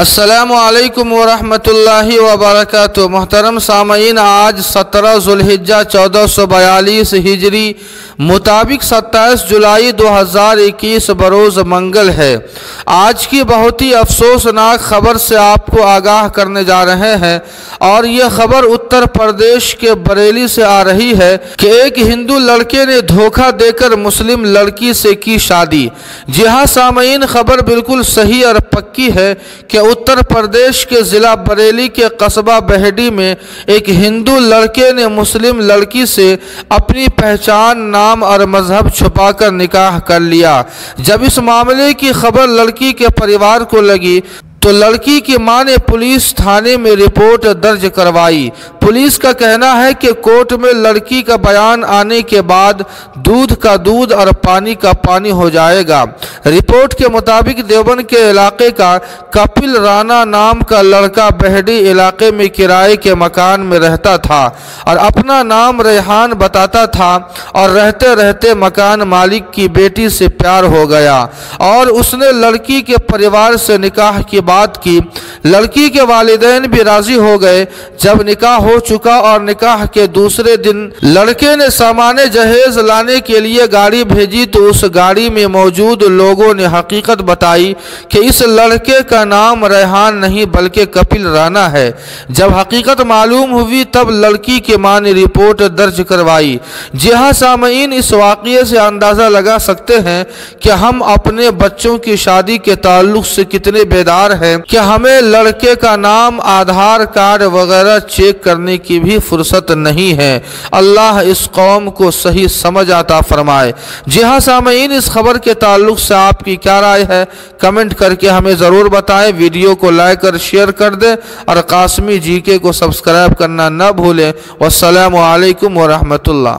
السلام علیکم ورحمۃ اللہ وبرکاتہ۔ محترم سامعین، آج 17 ذوالحجہ 1442 ہجری مطابق 27 جولائی 2021 بروز منگل ہے۔ آج کی بہت ہی افسوسناک خبر سے آپ کو آگاہ کرنے جا رہے ہیں، اور یہ خبر اتر پردیش کے بریلی سے آ رہی ہے کہ ایک ہندو لڑکے نے دھوکہ دے کر مسلم لڑکی سے کی شادی۔ جی ہاں سامعین، خبر بالکل صحیح اور پکی ہے کہ اتر پردیش کے ضلع بریلی کے قصبہ بہڈی میں ایک ہندو لڑکے نے مسلم لڑکی سے اپنی پہچان، نام اور مذہب چھپا کر نکاح کر لیا۔ جب اس معاملے کی خبر لڑکی کے پریوار کو لگی تو لڑکی کی ماں نے پولیس تھانے میں رپورٹ درج کروائی۔ پولیس کا کہنا ہے کہ کورٹ میں لڑکی کا بیان آنے کے بعد دودھ کا دودھ اور پانی کا پانی ہو جائے گا۔ رپورٹ کے مطابق دیوبند کے علاقے کا کپل رانا نام کا لڑکا بہڈی علاقے میں کرائے کے مکان میں رہتا تھا اور اپنا نام ریحان بتاتا تھا، اور رہتے رہتے مکان مالک کی بیٹی سے پیار ہو گیا اور اس نے لڑکی کے پریوار سے نکاح کی بات کی۔ لڑکی کے والدین بھی راضی ہو گئے۔ جب نکاح ہو چکا اور نکاح کے دوسرے دن لڑکے نے سامان جہیز لانے کے لیے گاڑی بھیجی تو اس گاڑی میں موجود لوگوں نے حقیقت بتائی کہ اس لڑکے کا نام ریحان نہیں بلکہ کپل رانا ہے۔ جب حقیقت معلوم ہوئی تب لڑکی کی ماں نے رپورٹ درج کروائی۔ جی ہاں سامعین، اس واقعے سے اندازہ لگا سکتے ہیں کہ ہم اپنے بچوں کی شادی کے تعلق سے کتنے بیدار ہیں کہ ہمیں لڑکے کا نام، آدھار کارڈ وغیرہ چیک کرنے کی بھی فرصت نہیں ہے۔ اللہ اس قوم کو صحیح سمجھ عطا فرمائے۔ جی ہاں سامعین، اس خبر کے تعلق سے آپ کی کیا رائے ہے؟ کمنٹ کر کے ہمیں ضرور بتائیں۔ ویڈیو کو لائک اور شیئر کر دیں اور قاسمی جی کے کو سبسکرائب کرنا نہ بھولیں۔ والسلام علیکم ورحمۃ اللہ۔